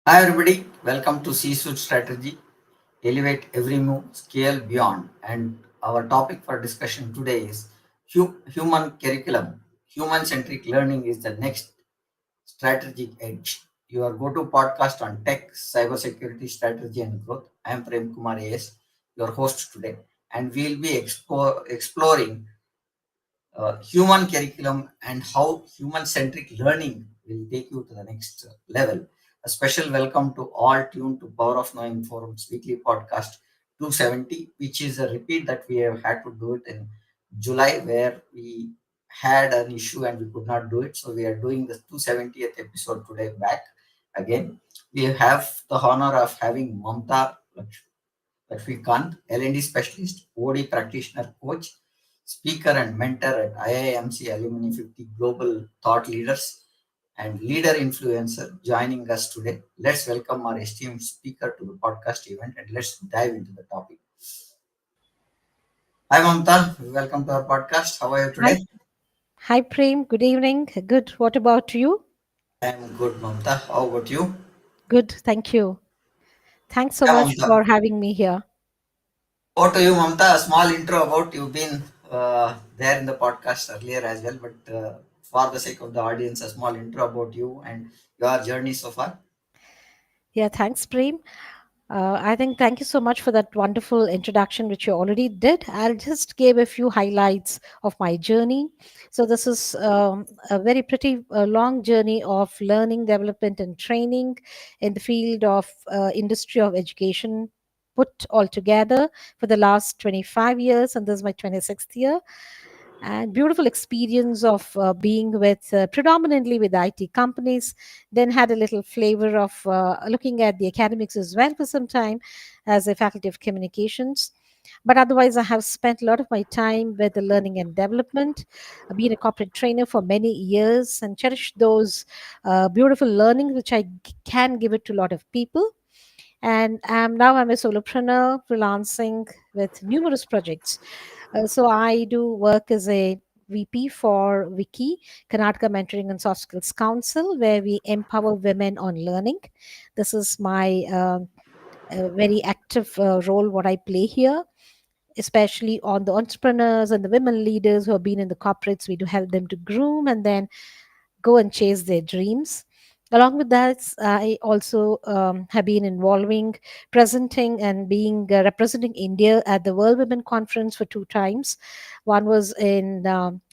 Hi everybody, welcome to C-Suite Strategy, Elevate Every Move, Scale Beyond. And our topic for discussion today is human curriculum. Human-centric learning is the next strategic edge. Your go-to podcast on tech, cybersecurity, strategy and growth. I am Prem Kumar AS, your host today. And we'll be exploring human curriculum and how human-centric learning will take you to the next level. A special welcome to all tuned to Power of Knowing Forum's weekly podcast 270, which is a repeat that we have had to do it in July, where we had an issue and we could not do it. So we are doing the 270th episode today back again. We have the honor of having Mamta Lakshmikant, L&D specialist, OD practitioner coach, speaker and mentor at IIMC Alumni 50 Global Thought Leaders and leader influencer joining us today. Let's welcome our esteemed speaker to the podcast event and let's dive into the topic. Hi Mamta, welcome to our podcast. How are you Hi, today? hi, Prem. Good evening. Good. What about you? I'm good, Mamta. How about you? Good. Thank you. Thanks so Yeah, much Mamta. for having me here. Over to you, Mamta. A small intro about you've been there in the podcast earlier as well, but for the sake of the audience, a small intro about you and your journey so far. Yeah, thanks, Prem. I think thank you so much for that wonderful introduction, which you already did. I'll just give a few highlights of my journey. So, this is a very pretty long journey of learning, development, and training in the field of industry of education put all together for the last 25 years, and this is my 26th year. And beautiful experience of being with predominantly with IT companies. Then had a little flavor of looking at the academics as well for some time as a faculty of communications. But otherwise, I have spent a lot of my time with the learning and development, being a corporate trainer for many years, and cherish those beautiful learnings which can give it to a lot of people. And now I'm a solopreneur freelancing with numerous projects. So I do work as a VP for Wiki, Karnataka Mentoring and Soft Skills Council, where we empower women on learning. This is my very active role, what I play here, especially on the entrepreneurs and the women leaders who have been in the corporates. We do help them to groom and then go and chase their dreams. Along with that, I also have been involving, presenting, and being representing India at the World Women Conference for two times. One was in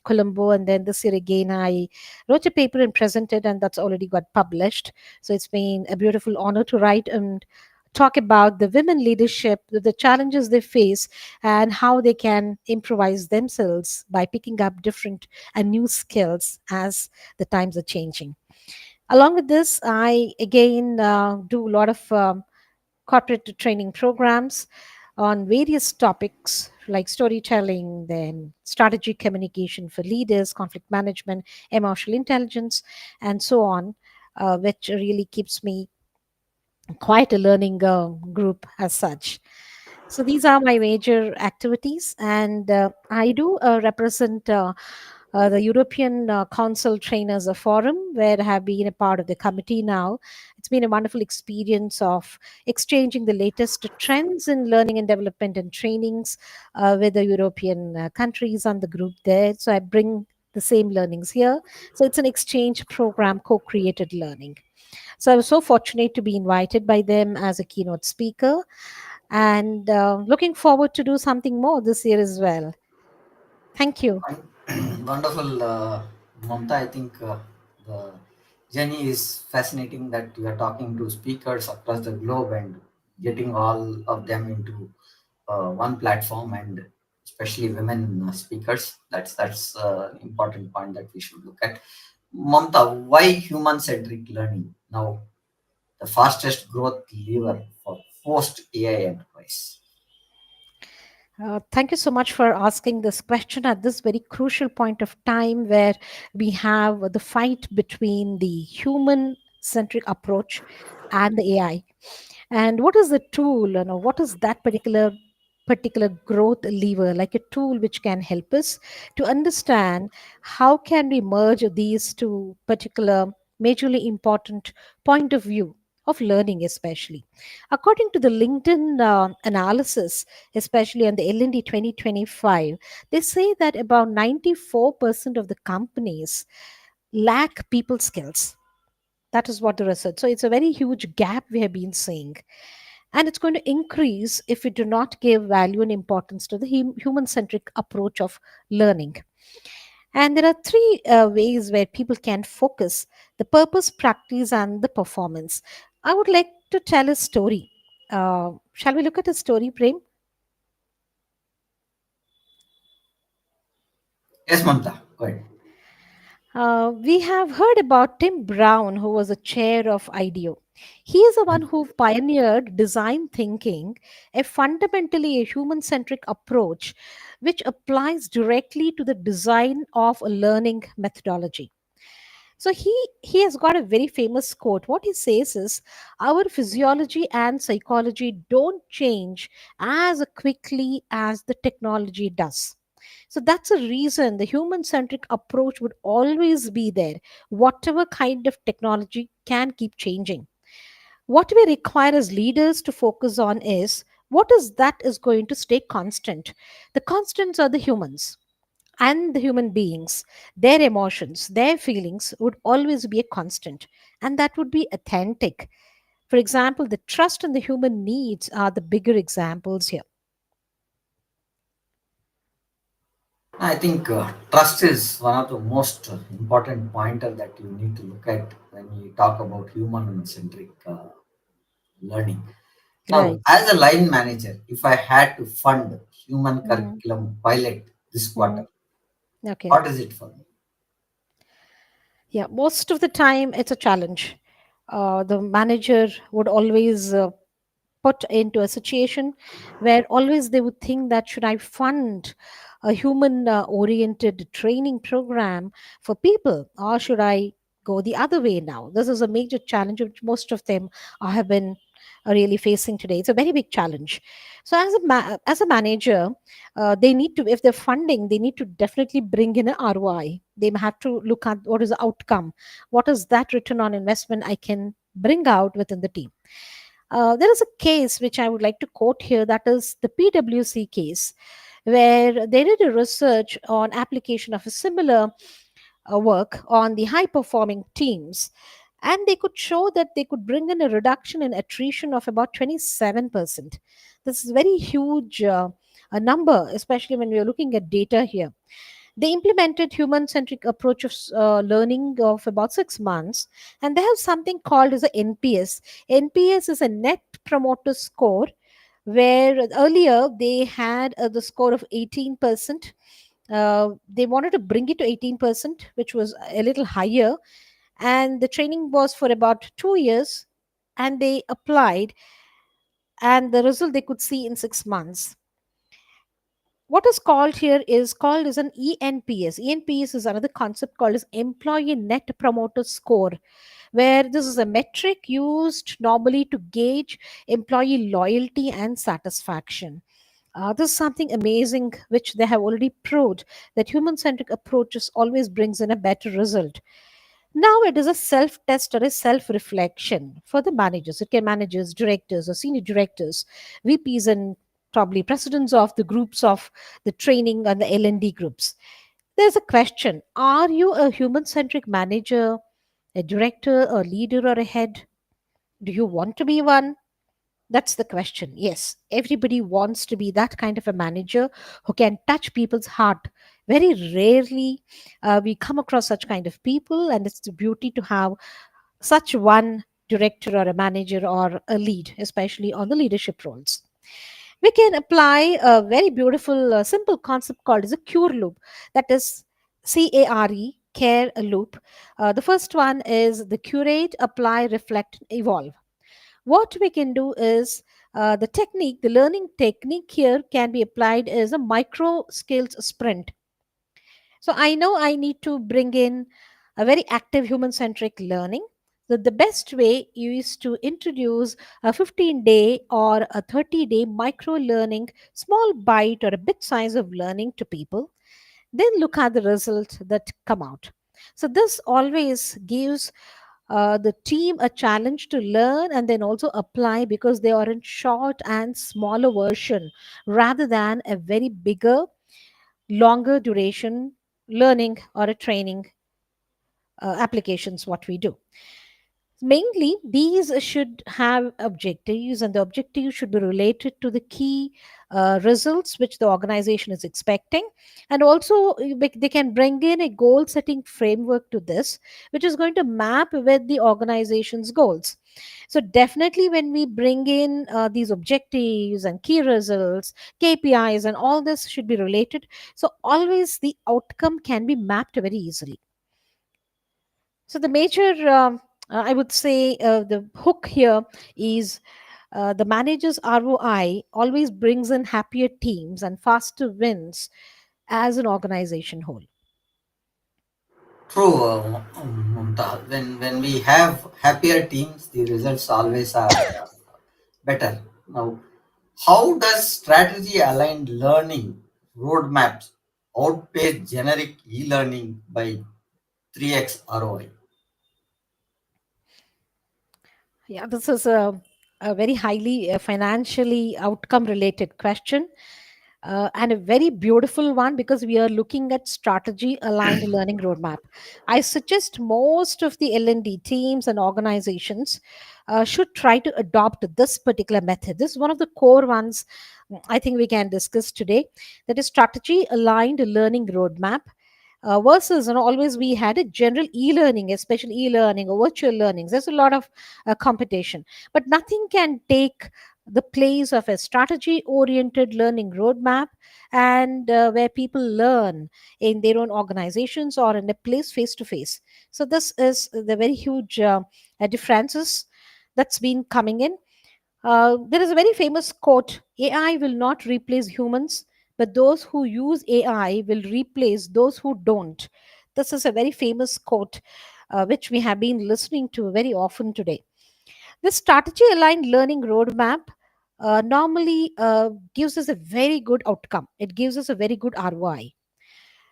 Colombo, and then this year again, I wrote a paper and presented, and that's already got published. So it's been a beautiful honor to write and talk about the women leadership, the challenges they face, and how they can improvise themselves by picking up different and new skills as the times are changing. Along with this, I again do a lot of corporate training programs on various topics like storytelling, then strategy communication for leaders, conflict management, emotional intelligence, and so on, which really keeps me quite a learning group as such. So these are my major activities, and I do represent the European Council Trainers Forum, where I have been a part of the committee now. It's been a wonderful experience of exchanging the latest trends in learning and development and trainings with the European countries and the group there. So I bring the same learnings here. So it's an exchange program, co-created learning. So I was so fortunate to be invited by them as a keynote speaker, and looking forward to do something more this year as well. Thank you. Wonderful, Mamta, I think the journey is fascinating that you are talking to speakers across the globe and getting all of them into one platform, and especially women speakers. That's an important point that we should look at. Mamta, why human-centric learning now the fastest growth lever for post AI enterprise? Thank you so much for asking this question at this very crucial point of time where we have the fight between the human centric approach and the AI. And what is the tool, what is that particular growth lever, like a tool which can help us to understand how can we merge these two particular majorly important point of view of learning, especially according to the LinkedIn analysis, especially on the LND 2025. They say that about 94% of the companies lack people skills. That is what the research. So it's a very huge gap we have been seeing. And it's going to increase if we do not give value and importance to the human centric approach of learning. And there are three ways where people can focus: the purpose, practice, and the performance. I would like to tell a story. Shall we look at a story, Prem? Yes, Mamta, go ahead. We have heard about Tim Brown, who was a chair of IDEO. He is the one who pioneered design thinking, a fundamentally a human centric approach which applies directly to the design of a learning methodology. So he has got a very famous quote. What he says is, our physiology and psychology don't change as quickly as the technology does. So that's a reason the human centric approach would always be there. Whatever kind of technology can keep changing. What we require as leaders to focus on is what is that is going to stay constant. The constants are the humans and the human beings. Their emotions, their feelings would always be a constant, and that would be authentic. For example, the trust and the human needs are the bigger examples here. I think trust is one of the most important pointer that you need to look at when you talk about human-centric learning. Now, Right. as a line manager, if I had to fund human Mm-hmm. curriculum pilot this Mm-hmm. quarter, Okay. what is it for me? Yeah, most of the time it's a challenge. The manager would always put into a situation where always they would think that should I fund a human oriented training program for people, or should I go the other way now? This is a major challenge which most of them have been really facing today. It's a very big challenge. So as a manager, they need to, if they're funding, they need to definitely bring in an ROI. They have to look at what is the outcome, what is that return on investment I can bring out within the team. There is a case which I would like to quote here, that is the PwC case, where they did a research on application of a similar work on the high performing teams, and they could show that they could bring in a reduction in attrition of about 27%. This is very huge a number, especially when we are looking at data here. They implemented human-centric approach of learning of about 6 months, and they have something called as a NPS. NPS is a Net Promoter Score, where earlier they had the score of 18%. They wanted to bring it to 18%, which was a little higher, and the training was for about 2 years, and they applied, and the result they could see in 6 months. What is called here is called as an ENPS. ENPS is another concept called as Employee Net Promoter Score, where this is a metric used normally to gauge employee loyalty and satisfaction. This is something amazing which they have already proved, that human-centric approaches always brings in a better result. Now it is a self-test or a self-reflection for the managers. It can managers, directors, or senior directors, VPs, and probably presidents of the groups of the training and the L&D groups. There's a question: are you a human-centric manager, a director, a leader, or a head? Do you want to be one? That's the question. Yes, everybody wants to be that kind of a manager who can touch people's heart Very rarely we come across such kind of people, and it's the beauty to have such one director or a manager or a lead, especially on the leadership roles. We can apply a very beautiful, simple concept called as a cure loop. That is CARE, care loop. The first one is the curate, apply, reflect, evolve. What we can do is the learning technique here can be applied as a micro skills sprint. So I know I need to bring in a very active human centric learning. So the best way is to introduce a 15-day or a 30-day micro learning, small bite or a bit size of learning to people. Then look at the results that come out. So this always gives the team a challenge to learn and then also apply, because they are in short and smaller version rather than a very bigger, longer duration learning or a training applications what we do. Mainly these should have objectives, and the objectives should be related to the key results which the organization is expecting. And also they can bring in a goal setting framework to this, which is going to map with the organization's goals. So definitely when we bring in these objectives and key results, KPIs, and all this should be related, so always the outcome can be mapped very easily. So the major, I would say, the hook here is the manager's ROI always brings in happier teams and faster wins as an organization whole. True, Mumtaz. When we have happier teams, the results always are better. Now, how does strategy aligned learning roadmaps outpace generic e-learning by 3x ROI? Yeah, this is a very highly financially outcome related question, and a very beautiful one, because we are looking at strategy aligned learning roadmap. I suggest most of the L&D teams and organizations should try to adopt this particular method. This is one of the core ones I think we can discuss today. That is strategy aligned learning roadmap versus, always we had a general e-learning, especially e-learning or virtual learnings. There's a lot of competition, but nothing can take the place of a strategy oriented learning roadmap, and where people learn in their own organizations or in a place face to face. So this is the very huge differences that's been coming in. There is a very famous quote: AI will not replace humans, but those who use AI will replace those who don't. This is a very famous quote, which we have been listening to very often today. This strategy aligned learning roadmap normally gives us a very good outcome, it gives us a very good ROI.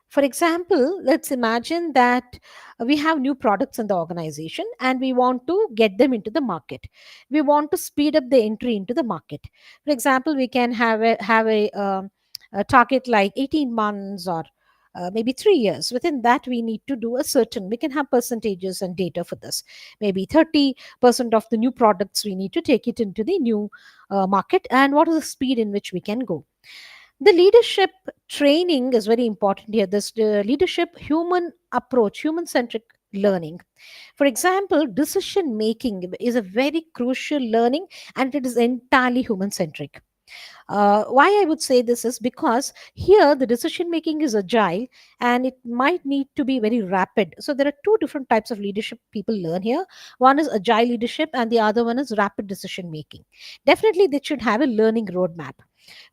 For example, let's imagine that we have new products in the organization and we want to get them into the market. We want to speed up the entry into the market. For example, we can a target like 18 months or maybe 3 years. Within that, we need to do a certain, we can have percentages and data for this. Maybe 30% of the new products, we need to take it into the new market. And what is the speed in which we can go? The leadership training is very important here. This leadership human approach, human centric learning. For example, decision making is a very crucial learning, and it is entirely human centric. Why I would say this is because here the decision making is agile and it might need to be very rapid. So there are two different types of leadership people learn here. One is agile leadership, and the other one is rapid decision making. Definitely, they should have a learning roadmap.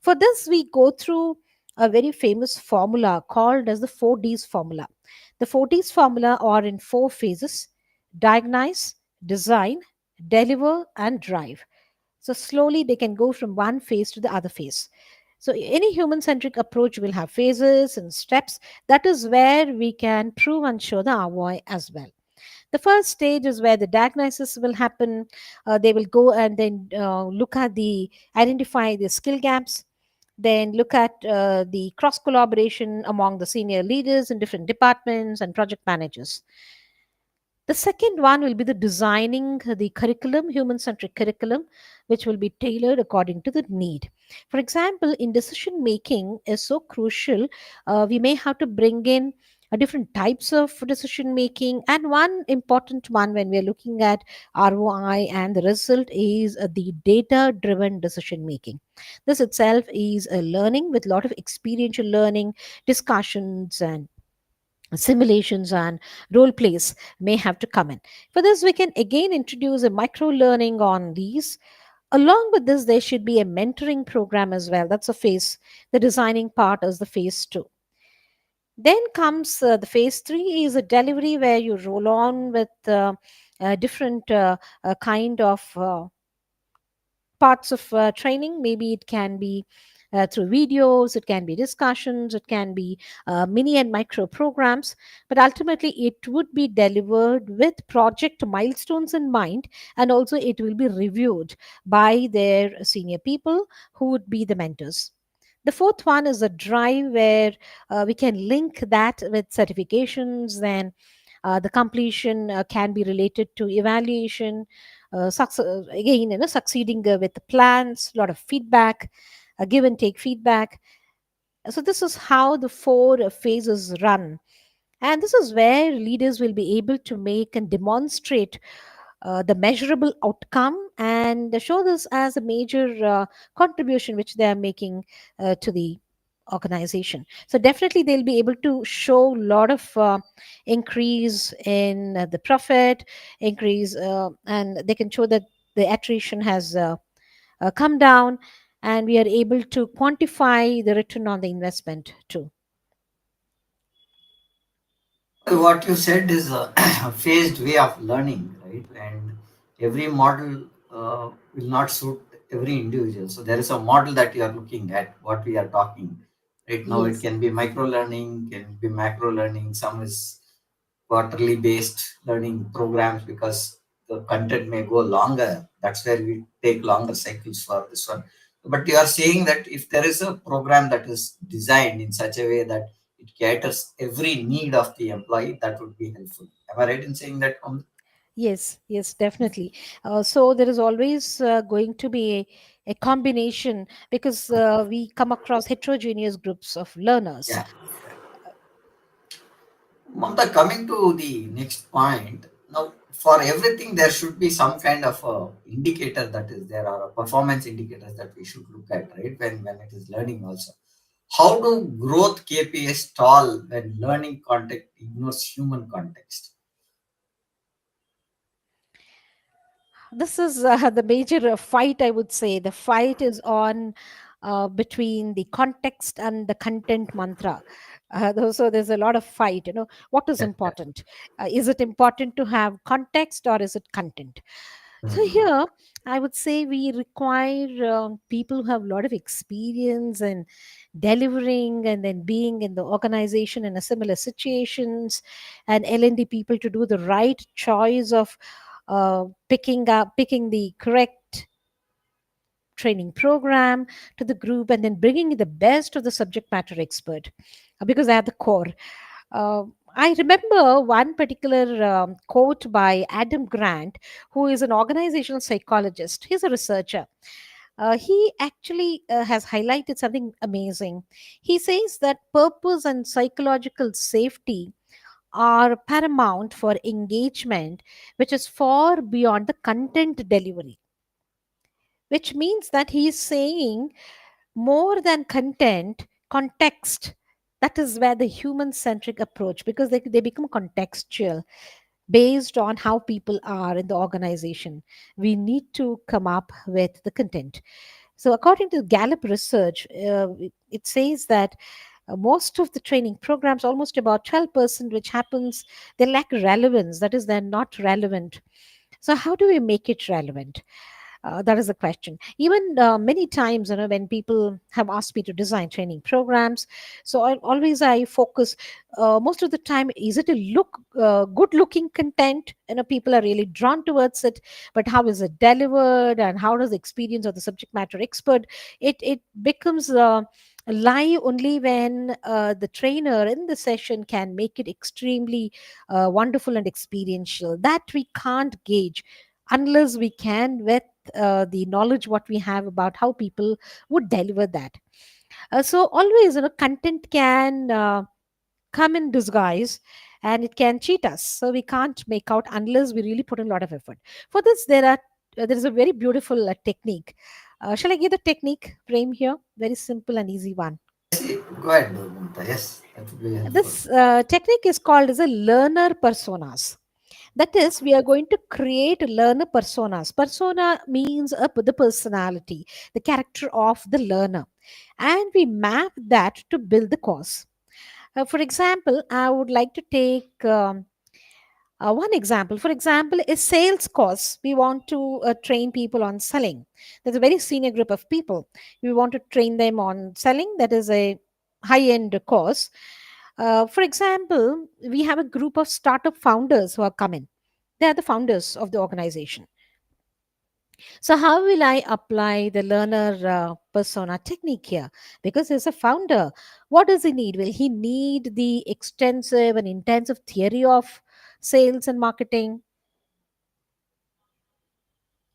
For this, we go through a very famous formula called as the 4Ds formula. The 4Ds formula are in four phases: diagnose, design, deliver, and drive. So slowly they can go from one phase to the other phase. So any human centric approach will have phases and steps. That is where we can prove and show the ROI as well. The first stage is where the diagnosis will happen. They will go and then look at the identify the skill gaps, then look at the cross collaboration among the senior leaders in different departments and project managers. The second one will be the designing the curriculum, human centric curriculum, which will be tailored according to the need. For example, in decision making is so crucial, we may have to bring in different types of decision making. And one important one when we are looking at ROI and the result is the data driven decision making. This itself is a learning with a lot of experiential learning, discussions, and simulations and role plays may have to come in. For this, we can again introduce a micro learning on these. Along with this, there should be a mentoring program as well. That's a phase. The designing part is the phase two. Then comes the phase three is a delivery where you roll on with different kind of parts of training. Maybe it can be through videos, it can be discussions, it can be mini and micro programs, but ultimately it would be delivered with project milestones in mind, and also it will be reviewed by their senior people who would be the mentors. The fourth one is a drive where we can link that with certifications. Then the completion can be related to evaluation, again, succeeding with the plans, a lot of feedback, give and take feedback. So this is how the four phases run, and this is where leaders will be able to make and demonstrate the measurable outcome and show this as a major contribution which they are making to the organization. So definitely they'll be able to show a lot of increase in the profit, increase, and they can show that the attrition has come down, and we are able to quantify the return on the investment too. What you said is a phased way of learning, right? And every model will not suit every individual. So there is a model that you are looking at, what we are talking. Right now, it Yes. can be micro learning, can be macro learning. Some is quarterly based learning programs because the content may go longer. That's where we take longer cycles for this one. But you are saying that if there is a program that is designed in such a way that it caters every need of the employee, that would be helpful. Am I right in saying that? Yes, yes, definitely. So there is always going to be a combination because we come across heterogeneous groups of learners. Yeah. Mamta, coming to the next point, now for everything there should be some kind of a indicator that is there are performance indicators that we should look at, right? When it is learning also. How do growth KPIs stall when learning context ignores human context? This is the major fight, I would say. The fight is on between the context and the content mantra. So there's a lot of fight. What is Yeah. important? Is it important to have context or is it content? So Mhm. here, I would say we require people who have a lot of experience in delivering and then being in the organization in a similar situations, and L&D people to do the right choice of picking the correct training program to the group, and then bringing in the best of the subject matter expert because they are the core. uh, I remember one particular quote by Adam Grant, who is an organizational psychologist. He's a researcher. He actually has highlighted something amazing. He says that purpose and psychological safety are paramount for engagement, which is far beyond the content delivery, which means that he is saying more than content, context. That is where the human centric approach, because they become contextual based on how people are in the organization. We need to come up with the content. So, according to Gallup research, it says that most of the training programs, almost about 12%, which happens, they lack relevance. That is, they're not relevant. So, how do we make it relevant? That is the question. Even many times, when people have asked me to design training programs, so I focus most of the time: is it a good looking content? People are really drawn towards it, but how is it delivered, and how does the experience of the subject matter expert? It becomes lie only when the trainer in the session can make it extremely wonderful and experiential. That we can't gauge unless we can with the knowledge what we have about how people would deliver that. So always, content can come in disguise, and it can cheat us, so we can't make out unless we really put in a lot of effort. For this, there is a very beautiful technique. Shall I give the technique frame here? Very simple and easy one. Yes, go ahead, Mamta. Yes, that would be helpful. This technique is called as a learner personas. That is, we are going to create learner personas. Persona means the personality, the character of the learner, and we map that to build the course. For example, I would like to take one example. For example, is sales course. We want to train people on selling. There's a very senior group of people. We want to train them on selling. That is a high end course. For example, we have a group of startup founders who are coming. They are the founders of the organization. So, how will I apply the learner persona technique here? Because as a founder, what does he need? Will he need the extensive and intensive theory of sales and marketing?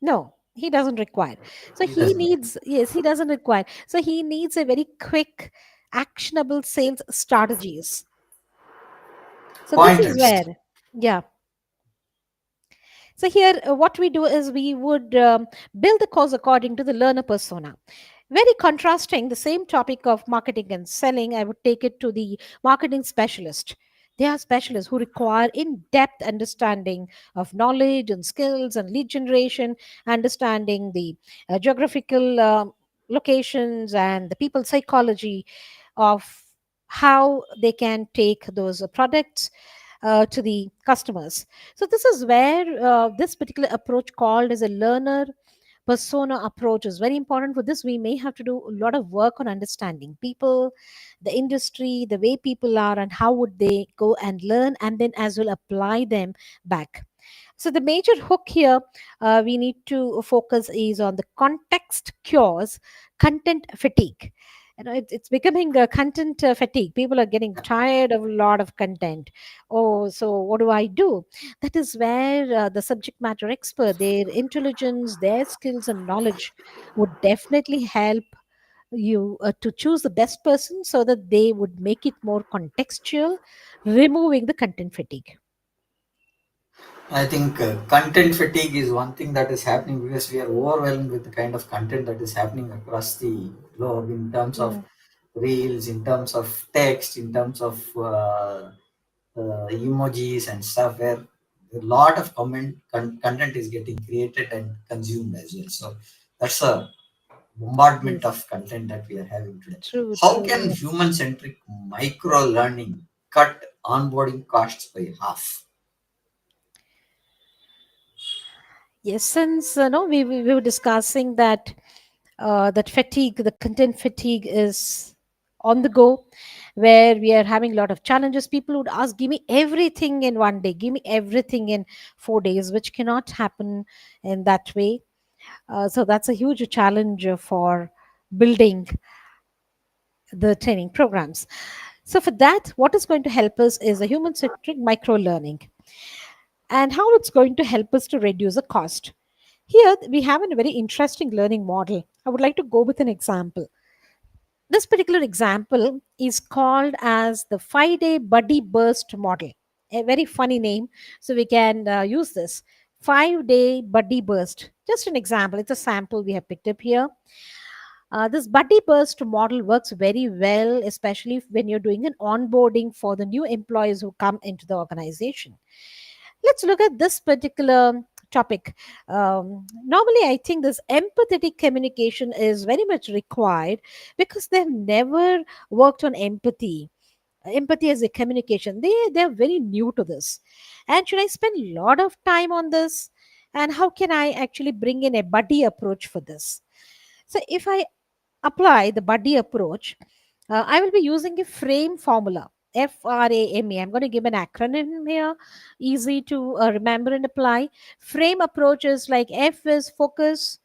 No, he doesn't require. So, It does he not. needs, yes, he doesn't require. So, he needs a very quick, actionable sales strategies. So, this is Pointers. where, yeah. So here, what we do is we would build the course according to the learner persona. Very contrasting the same topic of marketing and selling, I would take it to the marketing specialist. They are specialists who require in-depth understanding of knowledge and skills and lead generation, understanding the geographical locations and the people psychology of how they can take those products to the customers. So this is where this particular approach called as a learner persona approach is very important. For this, we may have to do a lot of work on understanding people, the industry, the way people are, and how would they go and learn, and then as well apply them back. So the major hook here we need to focus is on the context cures content fatigue. It's becoming a content fatigue. People are getting tired of a lot of content. Oh, so what do I do? That is where the subject matter expert, their intelligence, their skills and knowledge would definitely help you to choose the best person so that they would make it more contextual, removing the content fatigue. I think content fatigue is one thing that is happening because we are overwhelmed with the kind of content that is happening across the globe in terms of Mm, reels, in terms of text, in terms of emojis and stuff, where a lot of content is getting created and consumed as well. So that's a bombardment yes, of content that we are having today. true, How true. can human-centric micro learning cut onboarding costs by half? Yes, since no, we were discussing that that fatigue, the content fatigue is on the go, where we are having a lot of challenges. People would ask, "Give me everything in one day. Give me everything in 4 days," which cannot happen in that way. So that's a huge challenge for building the training programs. So for that, what is going to help us is a human-centric micro learning, and how it's going to help us to reduce the cost. Here, we have a very interesting learning model. I would like to go with an example. This particular example is called as the 5 day buddy burst model. A very funny name, so we can use this 5 day buddy burst. Just an example, it's a sample we have picked up here. This buddy burst model works very well, especially when you're doing an onboarding for the new employees who come into the organization. Let's look at this particular topic. Normally, I think this empathetic communication is very much required because they've never worked on empathy as a communication. They're very new to this. And should I spend a lot of time on this? And how can I actually bring in a buddy approach for this? So if I apply the buddy approach, I will be using a frame formula. FRAME. I'm going to give an acronym here, easy to remember and apply. Frame approach is like F is focus,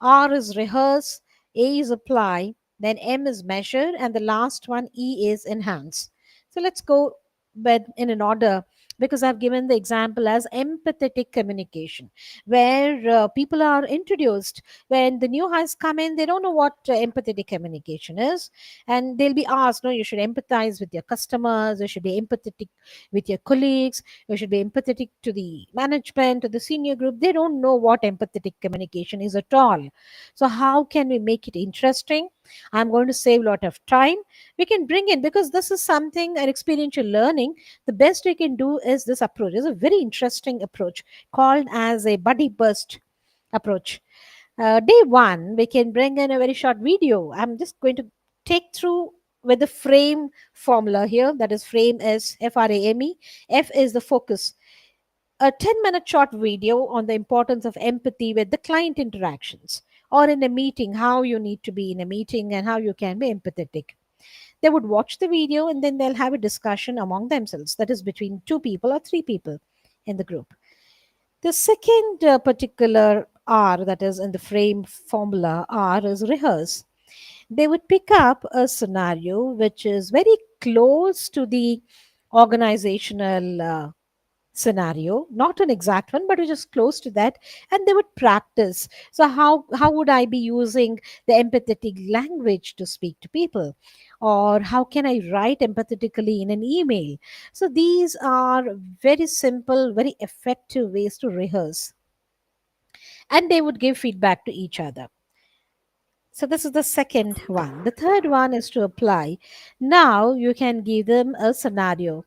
R is rehearse, A is apply, then M is measure, and the last one, E, is enhance. So let's go but in an order, because I've given the example as empathetic communication, where people are introduced. When the new hires come in, they don't know what empathetic communication is, and they'll be asked, no, you should empathize with your customers, you should be empathetic with your colleagues, you should be empathetic to the management, to the senior group. They don't know what empathetic communication is at all. So how can we make it interesting? I'm going to save a lot of time. We can bring in, because this is something, an experiential learning. The best we can do is this approach. It's a very interesting approach called as a buddy burst approach. Day one, we can bring in a very short video. I'm just going to take through with the frame formula here. That is, frame is FRAME. F is the focus. A 10-minute short video on the importance of empathy with the client interactions, or in a meeting, how you need to be in a meeting and how you can be empathetic. They would watch the video and then they'll have a discussion among themselves, that is between two people or three people in the group. The second particular R, that is in the frame formula, R is rehearse. They would pick up a scenario which is very close to the organizational scenario, not an exact one, but which is close to that, and they would practice. So how would I be using the empathetic language to speak to people, or how can I write empathetically in an email? So these are very simple, very effective ways to rehearse, and they would give feedback to each other. So this is the second one. The third one is to apply. Now you can give them a scenario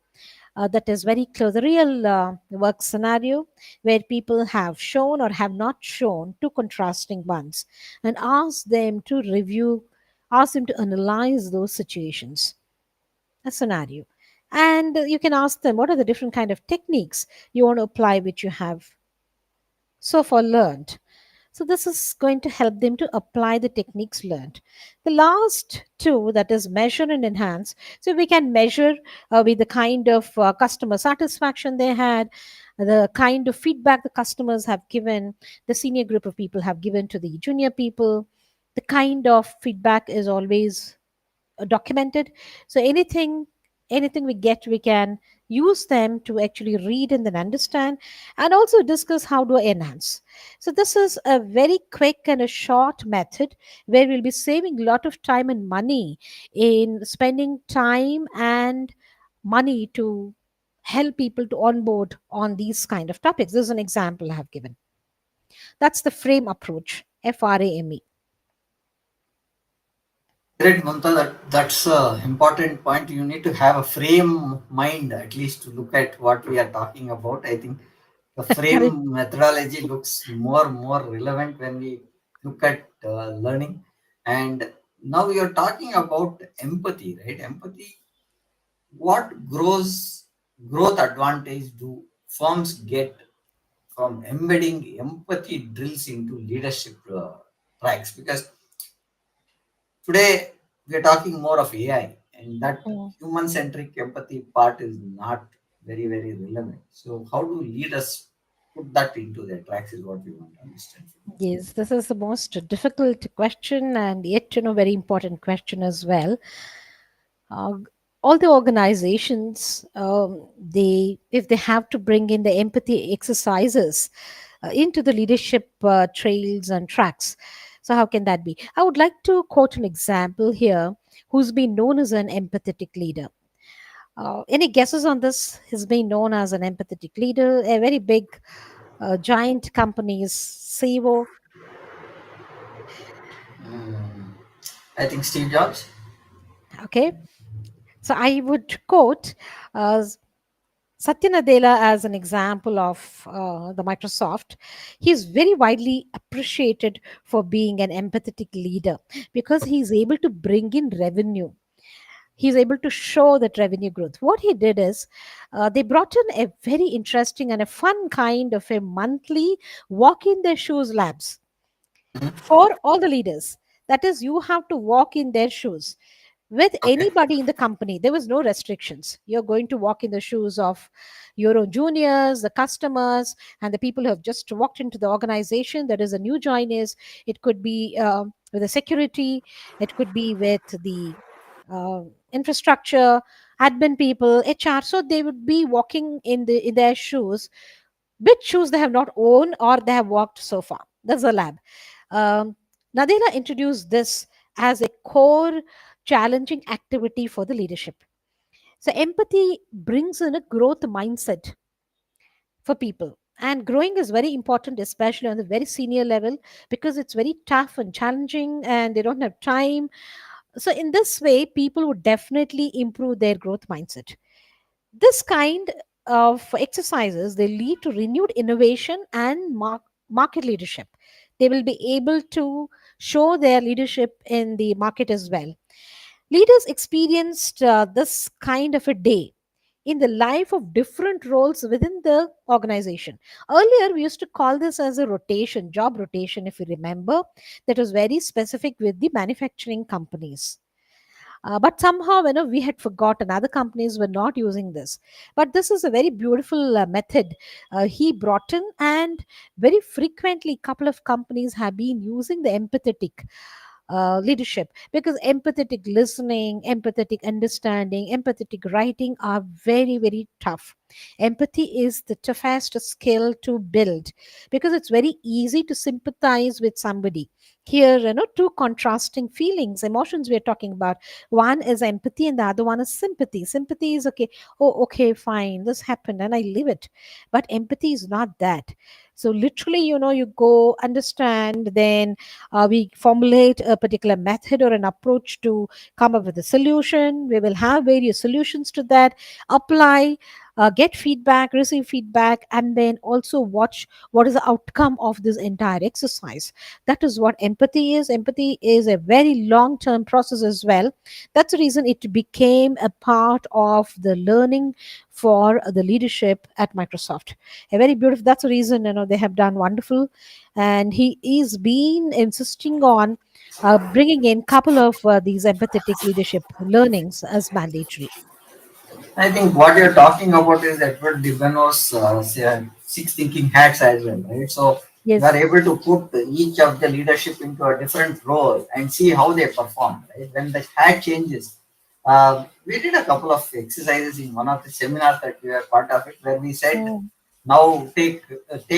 that is very close, the real work scenario, where people have shown or have not shown two contrasting ones, and ask them to review, ask them to analyze those situations, a scenario. And you can ask them, what are the different kind of techniques you want to apply, which you have so far learned. So this is going to help them to apply the techniques learned. The last two, that is measure and enhance. So we can measure with the kind of customer satisfaction they had, the kind of feedback the customers have given, the senior group of people have given to the junior people. The kind of feedback is always documented. So anything we get, we can use them to actually read and then understand, and also discuss how to enhance. So this is a very quick and a short method where we'll be saving a lot of time and money in spending time and money to help people to onboard on these kind of topics. This is an example I have given. That's the frame approach, FRAME. Great, Mamta. That's a important point. You need to have a frame mind at least to look at what we are talking about. I think the Correct. frame methodology looks more relevant when we look at learning. And now we are talking about empathy, right? Empathy. What growth advantage do firms get from embedding empathy drills into leadership tracks? Because today we are talking more of AI, and that Mm. human-centric empathy part is not very relevant. So, how do leaders put that into their tracks? Is what we want to understand from you. Yes, this is the most difficult question, and yet, very important question as well. Uh, all the organizations, they if they have to bring in the empathy exercises into the leadership trails and tracks. So how can that be? I would like to quote an example here, who's been known as an empathetic leader. Any guesses on this? He's been known as an empathetic leader, a very big, giant company's CEO. Mm, I think Steve Jobs. Okay, so I would quote uh, Satya Nadella as an example of the Microsoft. He's very widely appreciated for being an empathetic leader, because he's able to bring in revenue. He's able to show that revenue growth. What he did is, they brought in a very interesting and a fun kind of a monthly walk in their shoes labs for all the leaders. That is, you have to walk in their shoes with Okay. anybody in the company. There was no restrictions. You're going to walk in the shoes of your own juniors, the customers, and the people who have just walked into the organization. That is a new joiners. It could be with the security, it could be with the uh, infrastructure, admin people, HR. So they would be walking in their shoes, which shoes they have not owned or they have walked so far. That's a lab. Um, Nadela introduced this as a core challenging activity for the leadership. So empathy brings in a growth mindset for people. And growing is very important, especially on the very senior level, because it's very tough and challenging and they don't have time. So, in this way, people would definitely improve their growth mindset. This kind of exercises, they lead to renewed innovation and market leadership. They will be able to show their leadership in the market as well. Leaders experienced this kind of a day in the life of different roles within the organization. Earlier, we used to call this as a rotation, job rotation, if you remember. That was very specific with the manufacturing companies. But somehow, we had forgotten. Other companies were not using this. But this is a very beautiful method he brought in, and very frequently, couple of companies have been using the empathetic leadership, because empathetic listening, empathetic understanding, empathetic writing are very, very tough. Empathy is the toughest skill to build, because it's very easy to sympathize with somebody. Here, two contrasting feelings, emotions we are talking about. One is empathy and the other one is sympathy. Sympathy is okay. Oh, okay, fine, this happened and I live it. But empathy is not that. So literally, you go understand, then we formulate a particular method or an approach to come up with a solution. We will have various solutions to that, apply, get feedback, receive feedback, and then also watch what is the outcome of this entire exercise. That is what empathy is. Empathy is a very long term process as well. That's the reason it became a part of the learning for the leadership at Microsoft. A very beautiful, that's the reason, they have done wonderful. And he is been insisting on bringing in couple of these empathetic leadership learnings as mandatory. I think what you're talking about is Edward Divano's six thinking hats as well, right? So you are Yes. able to put each of the leadership into a different role and see how they perform, right? When the hat changes, we did a couple of exercises in one of the seminars that we were part of it, where we said, Mm, now take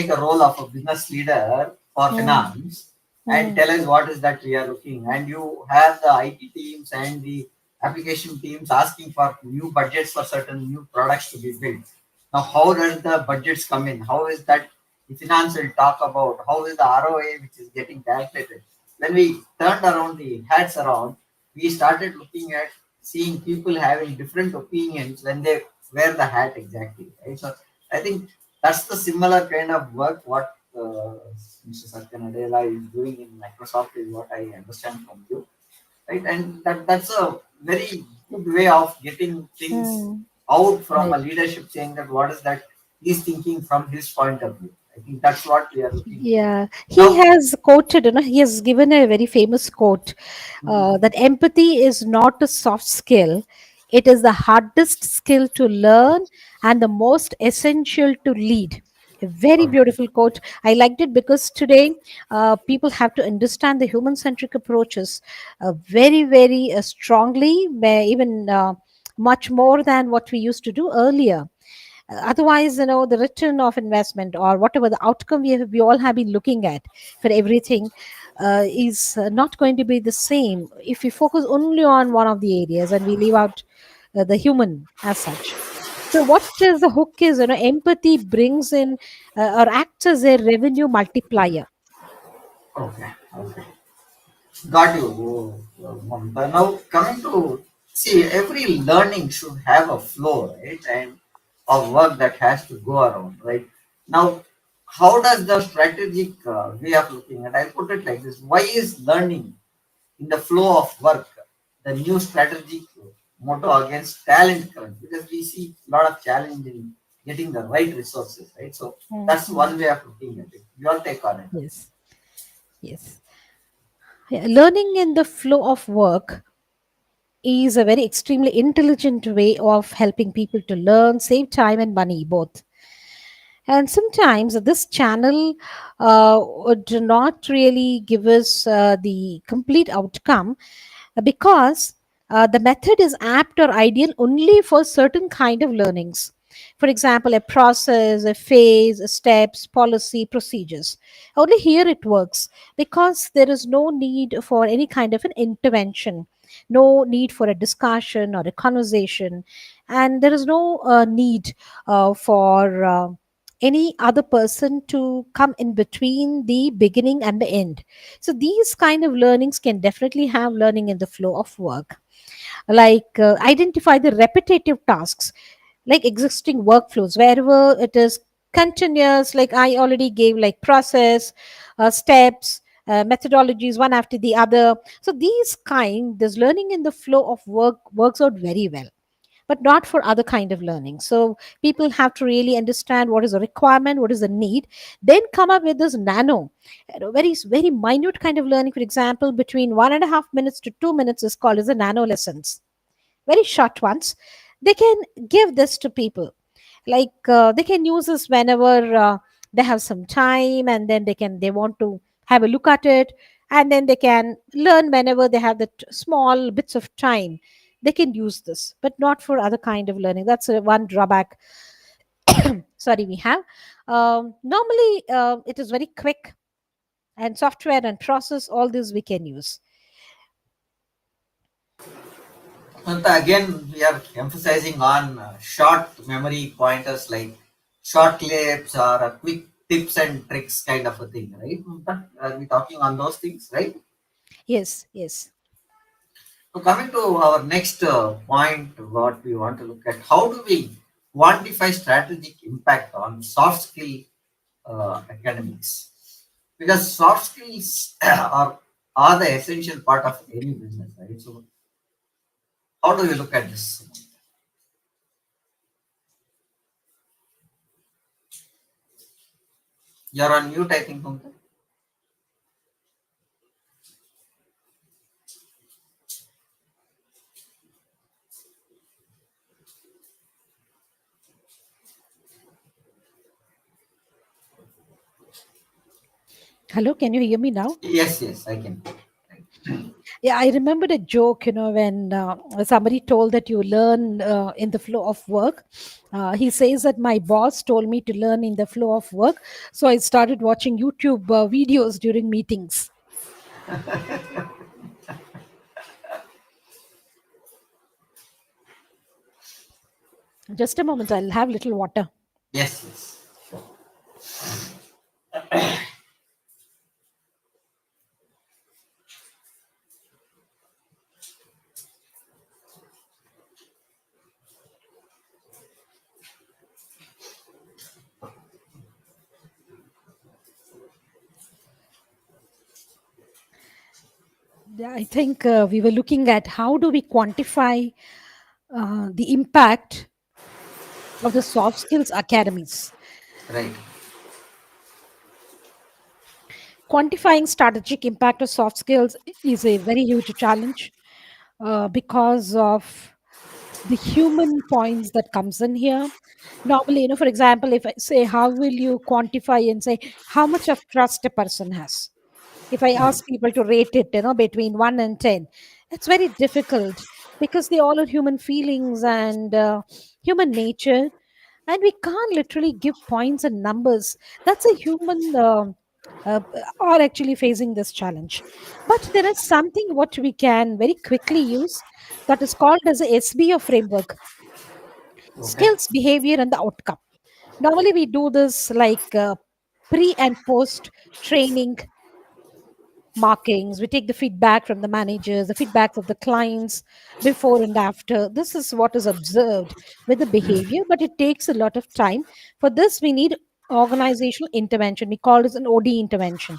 a role of a business leader for mm, finance and mm, tell us what is that we are looking. And you have the IT teams and the application teams asking for new budgets for certain new products to be built. Now, how does the budgets come in? How is that the finance will talk about? How is the ROA which is getting calculated? When we turned around the hats around, we started looking at seeing people having different opinions when they wear the hat exactly. Right? So I think that's the similar kind of work what Mr. Satya Nadella is doing in Microsoft is what I understand from you, right? And that's a very good way of getting things mm. out from a Right. leadership, saying that what is that he's thinking from his point of view. I think that's what we are looking for. Yeah, he Now, has quoted, he has given a very famous quote mm, that empathy is not a soft skill, it is the hardest skill to learn and the most essential to lead. A very okay. beautiful quote. I liked it because today people have to understand the human centric approaches very, very strongly, even much more than what we used to do earlier. Otherwise, the return of investment or whatever the outcome we all have been looking at for everything is not going to be the same if we focus only on one of the areas and we leave out the human as such. So what is the hook is, empathy brings in or acts as a revenue multiplier. Okay. Okay. Got you, Mamta. Now, coming to see, every learning should have a flow, right? And a work that has to go around, right? Now, how does the strategic way of looking at? I put it like this: why is learning in the flow of work the new strategic motto against talent crunch? Because we see a lot of challenge in getting the right resources, right? So that's Mhm. one way of looking at it. Your take on it. Yes, yes. Yeah, learning in the flow of work is a very extremely intelligent way of helping people to learn, save time and money both. And sometimes this channel would not really give us the complete outcome, because the method is apt or ideal only for certain kind of learnings. For example, a process, a phase, a steps, policy, procedures. Only here it works, because there is no need for any kind of an intervention, no need for a discussion or a conversation, and there is no need for any other person to come in between the beginning and the end. So these kind of learnings can definitely have learning in the flow of work, like identify the repetitive tasks, like existing workflows wherever it is continuous, like I already gave, like process, steps, methodologies one after the other. So these kind, this learning in the flow of work works out very well, but not for other kind of learning. So people have to really understand what is the requirement, what is the need, then come up with this nano, very very minute kind of learning. For example, between 1.5 minutes to 2 minutes is called as a nano lessons, very short ones. They can give this to people, like they can use this whenever they have some time, and then they want to have a look at it, and then they can learn whenever they have the small bits of time. They can use this, but not for other kind of learning. That's one drawback. Sorry, we have. Normally it is very quick, and software and process, all this we can use. And again, we are emphasizing on short memory pointers like short clips or quick tips and tricks kind of a thing, right? But are we talking on those things, right? Yes, yes. So coming to our next point, what we want to look at, how do we quantify strategic impact on soft skill academics? Because soft skills are the essential part of any business, right? So how do you look at this? You're on mute, I think, Pankaj. Hello, can you hear me now? Yes, yes, I can. Yeah, I remembered a joke, when somebody told that you learn in the flow of work. He says that my boss told me to learn in the flow of work. So I started watching YouTube videos during meetings. Just a moment, I'll have little water. Yes, yes. Yeah, I think we were looking at how do we quantify the impact of the soft skills academies. Right. Quantifying strategic impact of soft skills is a very huge challenge, because of the human points that comes in here. Normally, for example, if I say, how will you quantify and say how much of trust a person has? If I ask people to rate it, between 1 and 10, it's very difficult, because they all are human feelings and human nature, and we can't literally give points and numbers. That's a human uh, are actually facing this challenge. But there is something what we can very quickly use, that is called as a SBO framework: Okay. skills, behavior, and the outcome. Normally, we do this like pre and post training markings. We take the feedback from the managers, the feedback of the clients, before and after. This is what is observed with the behavior, but it takes a lot of time. For this, we need organizational intervention. We call this an OD intervention,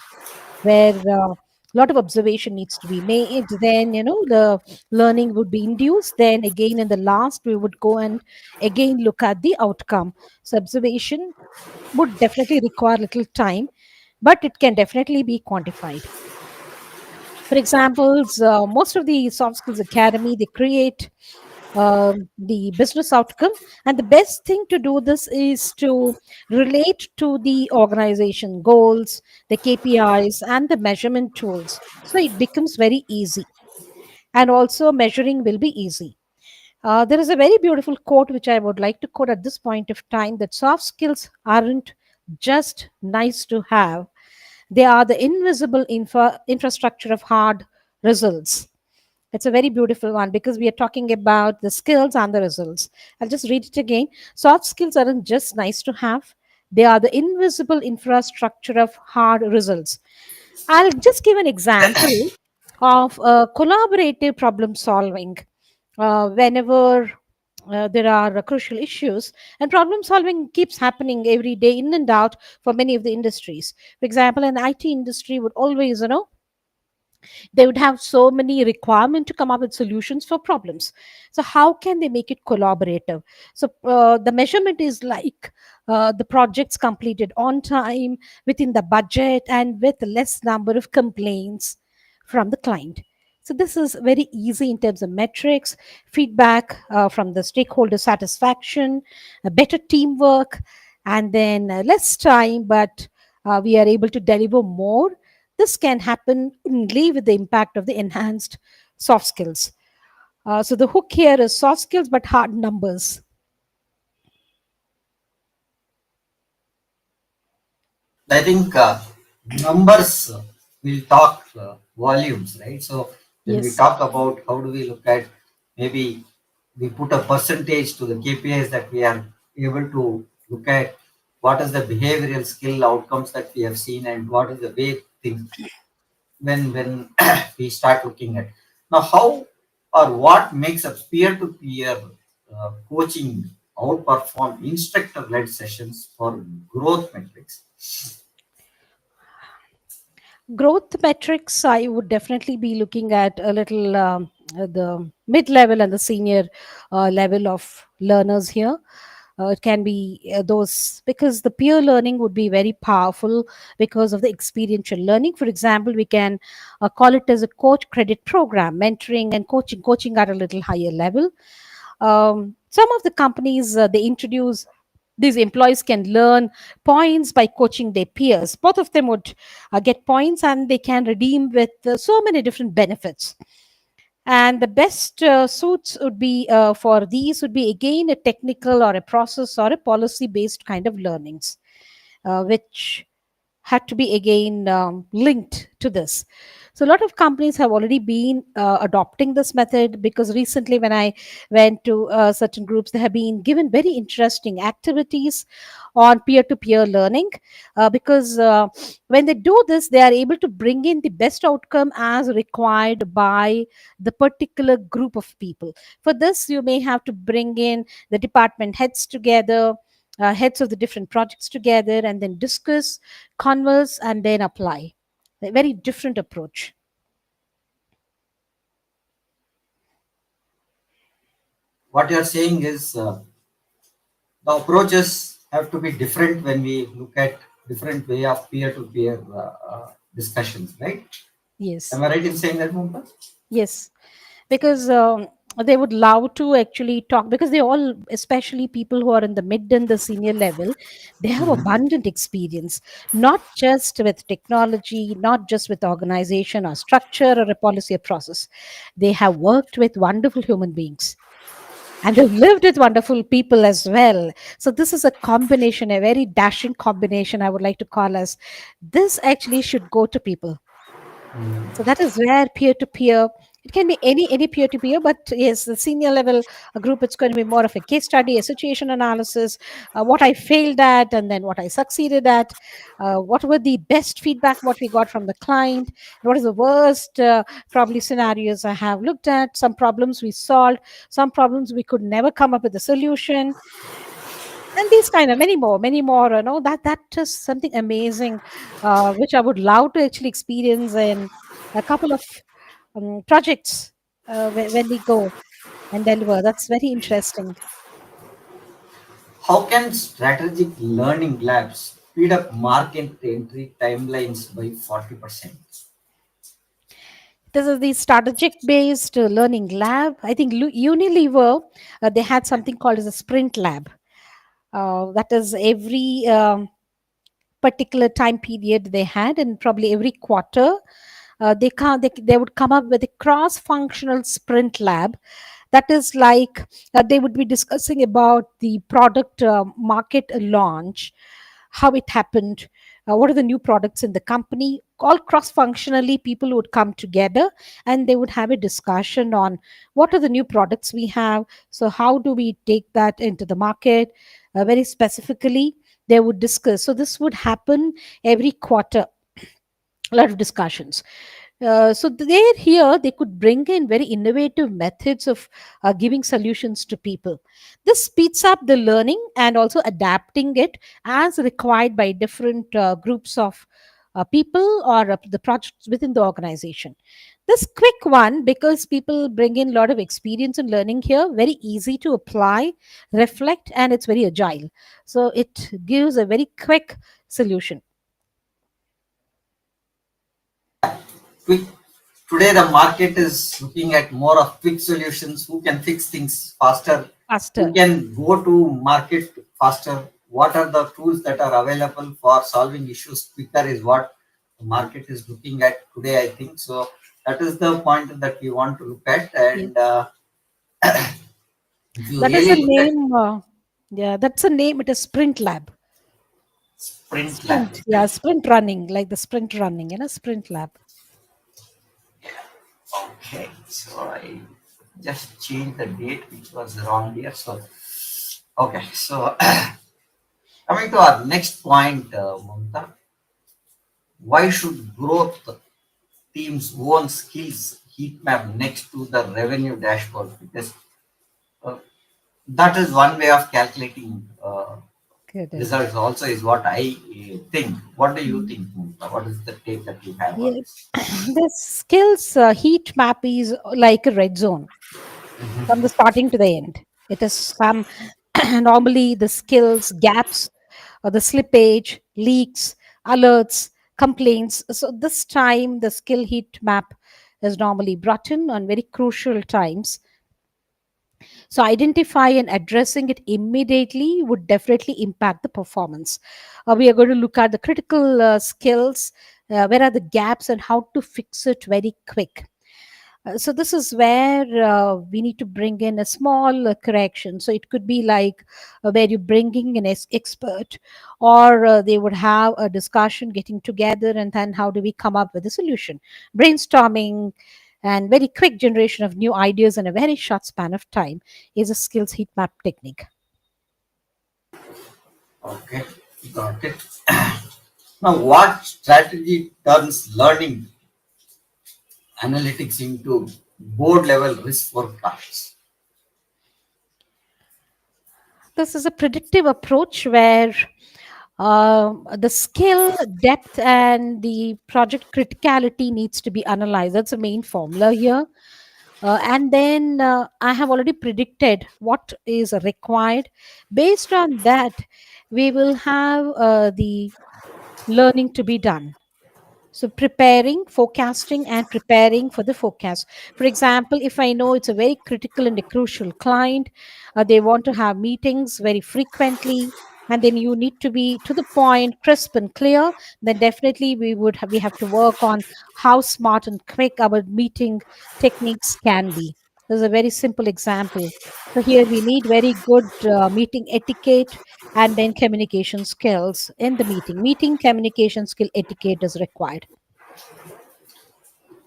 where a lot of observation needs to be made. Then, the learning would be induced. Then, again, in the last, we would go and again look at the outcome. So, observation would definitely require little time, but it can definitely be quantified. For examples, most of the soft skills academy, they create the business outcome. And the best thing to do this is to relate to the organization goals, the KPIs, and the measurement tools. So it becomes very easy. And also, measuring will be easy. There is a very beautiful quote which I would like to quote at this point of time, that soft skills aren't just nice to have, they are the invisible infrastructure of hard results. It's a very beautiful one because we are talking about the skills and the results. I'll just read it again. Soft skills aren't just nice to have, they are the invisible infrastructure of hard results. I'll just give an example of collaborative problem solving. Whenever there are crucial issues, and problem solving keeps happening every day in and out for many of the industries. For example, an IT industry would always, they would have so many requirement to come up with solutions for problems. So how can they make it collaborative? So the measurement is like the projects completed on time, within the budget, and with less number of complaints from the client. So this is very easy in terms of metrics, feedback from the stakeholder satisfaction, better teamwork, and then less time, but we are able to deliver more. This can happen only with the impact of the enhanced soft skills. So the hook here is soft skills but hard numbers. I think numbers will talk volumes, right? So when we Yes. talk about how do we look at, maybe we put a percentage to the KPIs that we are able to look at, what is the behavioral skill outcomes that we have seen, and what is the way things, when we start looking at now how or what makes a peer-to-peer coaching outperform instructor-led sessions for growth metrics. Growth metrics, I would definitely be looking at a little the mid level and the senior level of learners here. It can be those, because the peer learning would be very powerful because of the experiential learning. For example, we can call it as a coach credit program, mentoring and coaching at a little higher level. Some of the companies, they introduce, these employees can learn points by coaching their peers. Both of them would get points, and they can redeem with so many different benefits. And the best suits would be for these would be again a technical or a process or a policy based kind of learnings, which had to be again linked to this. So a lot of companies have already been adopting this method, because recently when I went to certain groups, they have been given very interesting activities on peer-to-peer learning, because when they do this, they are able to bring in the best outcome as required by the particular group of people. For this, you may have to bring in the department heads together, heads of the different projects together, and then discuss, converse, and then apply. A very different approach. What you are saying is the approaches have to be different when we look at different way of peer-to-peer discussions, right? Yes. Am I right in saying that, Mumtaz? Yes, because they would love to actually talk, because they all, especially people who are in the mid and the senior level, they have abundant experience, not just with technology, not just with organization or structure or a policy or process. They have worked with wonderful human beings, and they've lived with wonderful people as well. So this is a combination, a very dashing combination, I would like to call as, this actually should go to people. So that is where peer to peer, it can be any peer to peer, but yes, the senior level group, it's going to be more of a case study, a situation analysis, what I failed at and then what I succeeded at, what were the best feedback what we got from the client, what is the worst probably scenarios I have looked at, some problems we solved, some problems we could never come up with a solution, and these kind of many more, that is something amazing, which I would love to actually experience in a couple of projects, when we go and deliver. That's very interesting. How can strategic learning labs speed up market entry timelines by 40%? This is the strategic based learning lab. I think Unilever, they had something called as a sprint lab. That is every particular time period they had, and probably every quarter they would come up with a cross functional sprint lab. That is like they would be discussing about the product market launch, how it happened, what are the new products in the company. All cross functionally, people would come together and they would have a discussion on what are the new products we have, so how do we take that into the market. Very specifically, they would discuss. So this would happen every quarter, a lot of discussions. So there, here they could bring in very innovative methods of giving solutions to people. This speeds up the learning and also adapting it as required by different groups of people or the projects within the organization. This quick one, because people bring in a lot of experience in learning here, very easy to apply, reflect, and it's very agile. So it gives a very quick solution. Yeah, quick. Today the market is looking at more of quick solutions. Who can fix things faster? Who Faster. can go to market faster? What are the tools that are available for solving issues quicker? Is what the market is looking at today. I think so. That is the point that we want to look at, Yes. and if you That is a really look at name. Yeah, that's a name. It is Sprint Lab. Sprint Lab. Sprint. Yeah, sprint running, like the sprint running, Sprint Lab. Okay, so I just changed the date which was wrong here. So okay, so coming to our next point, Mamta, why should growth teams own skills heat map next to the revenue dashboard? Because uh, that is one way of calculating Correct. results. Also, is what I think. What do you Mm. think, Mamta? What is the take that you have on Yeah, this? the skills heat map is like a red zone from the starting to the end. It is some normally the skills gaps or the slippage, leaks, alerts, complaints. So this time the skill heat map is normally brought in on very crucial times. So identify and addressing it immediately would definitely impact the performance. We are going to look at the critical skills, where are the gaps and how to fix it very quick. So this is where we need to bring in a small correction. So it could be like where you're bringing an expert, or they would have a discussion getting together, and then how do we come up with a solution? Brainstorming and very quick generation of new ideas in a very short span of time is a skills heat map technique. Okay, got it. Now, what strategy turns learning analytics into board level risk forecasts? This is a predictive approach where the skill depth and the project criticality needs to be analyzed. That's the main formula here. And then I have already predicted what is required. Based on that, we will have the learning to be done. So preparing, forecasting, and preparing for the forecast. For example, if I know it's a very critical and a crucial client, they want to have meetings very frequently, and then you need to be to the point, crisp and clear. Then definitely we have to work on how smart and quick our meeting techniques can be. This is a very simple example. So here we need very good meeting etiquette and then communication skills in the meeting. Meeting communication skill etiquette is required.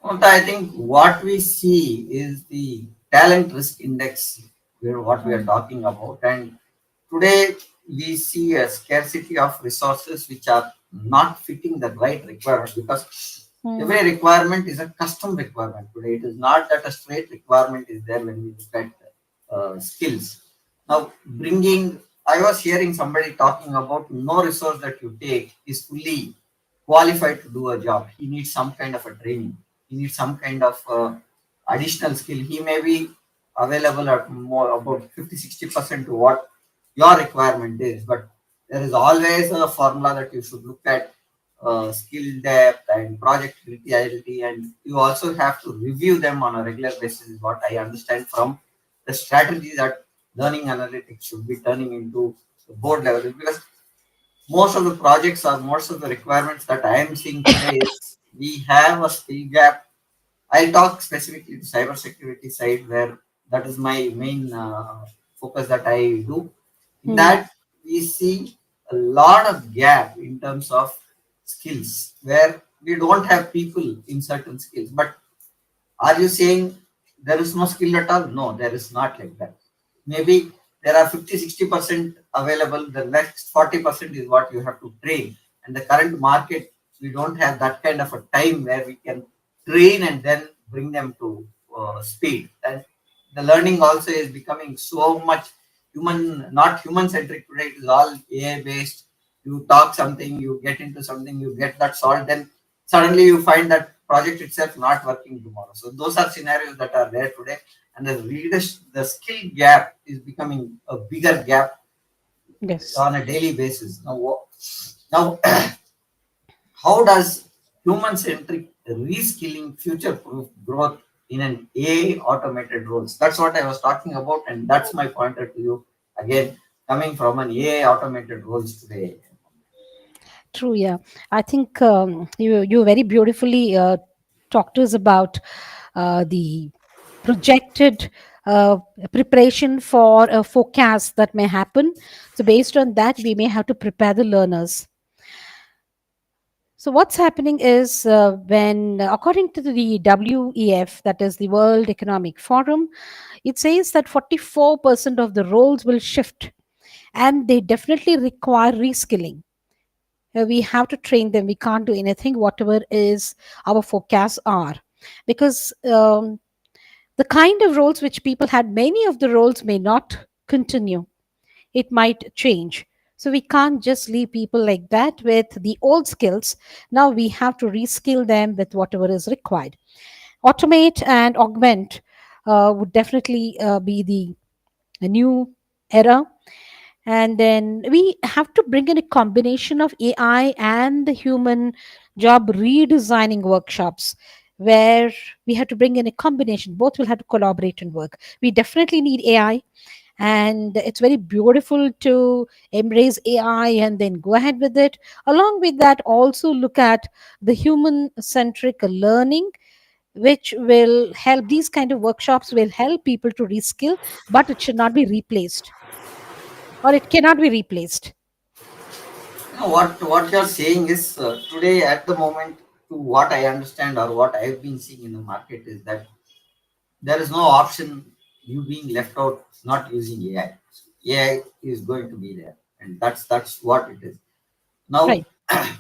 Mamta, I think what we see is the talent risk index, where what we are Mm, talking about. And today we see a scarcity of resources which are not fitting the right requirement, because mm, every requirement is a custom requirement today. It is not that a straight requirement is there when we look at skills. Now, bringing, I was hearing somebody talking about no resource that you take is fully qualified to do a job. He needs some kind of a training. He needs some kind of additional skill. He may be available at more about 50-60% to what your requirement is, but there is always a formula that you should look at. skill depth and project criticality, and you also have to review them on a regular basis. Is what I understand from the strategy that learning analytics should be turning into the board level. Because most of the projects or most of the requirements that I am seeing today is we have a skill gap. I'll talk specifically to cybersecurity side where that is my main focus that I do. In Hmm. that, we see a lot of gap in terms of skills where we don't have people in certain skills. But are you saying there is no skill at all? No, there is not like that. Maybe there are 50-60% available. The next 40% is what you have to train. And the current market, we don't have that kind of a time where we can train and then bring them to speed. And the learning also is becoming so much human, not human centric today. It is all AI based. You talk something, you get into something, you get that solved, then suddenly you find that project itself not working tomorrow. So those are scenarios that are there today, and the skill gap is becoming a bigger gap Yes. on a daily basis. Now how does human-centric reskilling future-proof growth in an AI automated roles? That's what I was talking about, and that's my pointer to you again, coming from an AI automated roles today. True. Yeah. I think you very beautifully talked to us about the projected uh, preparation for a forecast that may happen. So based on that, we may have to prepare the learners. So what's happening is when, according to the WEF, that is the World Economic Forum, it says that 44% of the roles will shift, and they definitely require reskilling. We have to train them. We can't do anything, whatever is our forecasts are, because the kind of roles which people had, many of the roles may not continue. It might change. So we can't just leave people like that with the old skills. Now we have to reskill them with whatever is required. Automate and augment would definitely be the a new era. And then we have to bring in a combination of AI and the human job redesigning workshops, where we have to bring in a combination. Both will have to collaborate and work. We definitely need AI, and it's very beautiful to embrace AI and then go ahead with it. Along with that, also look at the human centric learning, which will help. These kind of workshops will help people to reskill, but it should not be replaced, or it cannot be replaced. Now, what you're saying is today at the moment, to what I understand or what I've been seeing in the market is that there is no option you being left out not using AI. AI is going to be there, and that's what it is. Now, Right.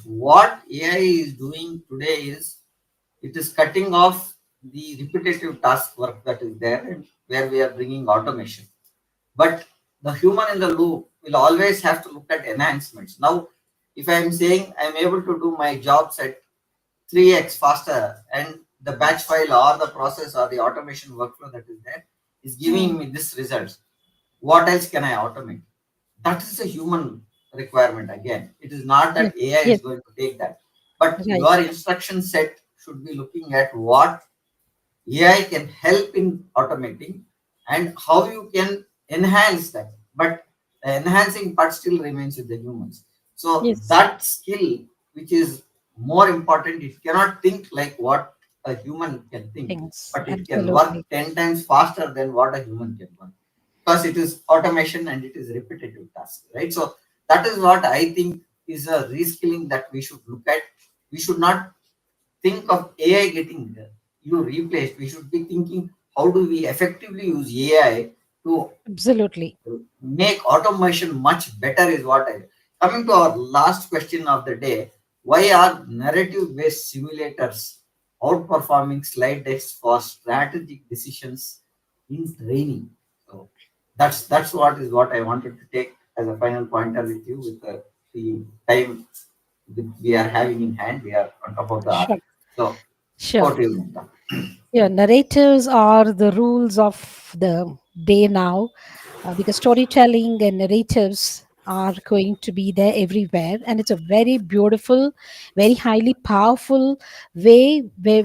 what AI is doing today is it is cutting off the repetitive task work that is there, and where we are bringing automation. But the human in the loop will always have to look at enhancements. Now, if I am saying I'm able to do my jobs at 3x faster, and the batch file or the process or the automation workflow that is there is giving Mm. me this result, what else can I automate? That is a human requirement again. It is not Yes. that AI is Yes. going to take that, but Right. your instruction set should be looking at what AI can help in automating and how you can enhance that. But the enhancing part still remains with the humans. So Yes. that skill, which is more important, it cannot think like what a human can think, Things. but it can work Absolutely. 10 times faster than what a human can work, because it is automation and it is repetitive task, right? So that is what I think is a reskilling that we should look at. We should not think of AI getting you replaced. We should be thinking how do we effectively use AI to Absolutely. make automation much better is what I. Coming to our last question of the day, why are narrative based simulators outperforming slide decks for strategic decisions in training? So that's what I wanted to take as a final pointer with you with the time we are having in hand. We are on top of the hour. Sure. So Sure. over to you, Mamta. Yeah. Narratives are the rules of the day now, because storytelling and narratives. are going to be there everywhere, and it's a very beautiful, very highly powerful way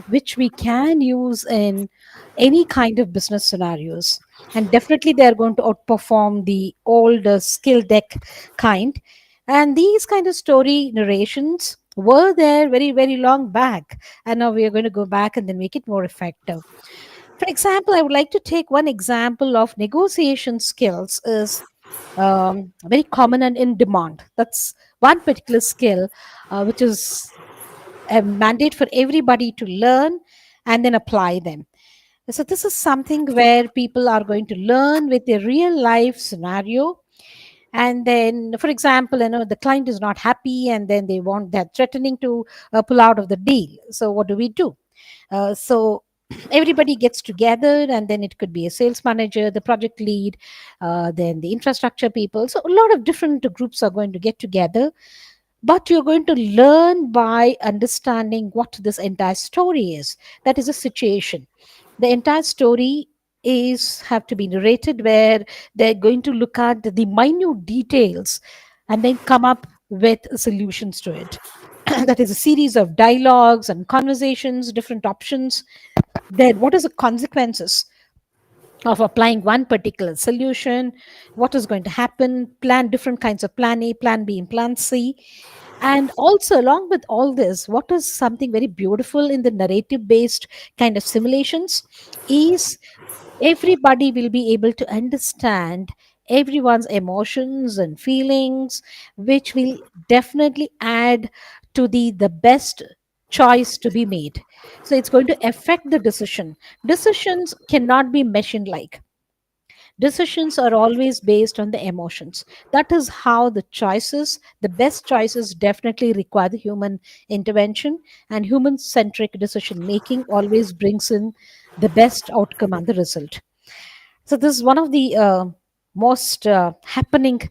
which we can use in any kind of business scenarios. And definitely they are going to outperform the old skill deck kind. And these kind of story narrations were there very, very long back, and now we are going to go back and then make it more effective. For example, I would like to take one example of negotiation skills is very common and in demand. That's one particular skill which is a mandate for everybody to learn and then apply them. So this is something where people are going to learn with a real life scenario. And then, for example, the client is not happy, and then they're threatening to pull out of the deal. So what do we do? So everybody gets together, and then it could be a sales manager, the project lead, then the infrastructure people. So a lot of different groups are going to get together, but you're going to learn by understanding what this entire story is. That is a situation. The entire story is have to be narrated, where they're going to look at the minute details and then come up with solutions to it. That is a series of dialogues and conversations, different options. Then what is the consequences of applying one particular solution? What is going to happen? Plan different kinds of plan A, plan B, and plan C. And also, along with all this, what is something very beautiful in the narrative based kind of simulations is everybody will be able to understand everyone's emotions and feelings, which will definitely add to the best choice to be made. So it's going to affect the decision. Decisions cannot be machine like. Decisions are always based on the emotions. That is how the best choices definitely require the human intervention, and human centric decision making always brings in the best outcome and the result. So this is one of the most happening,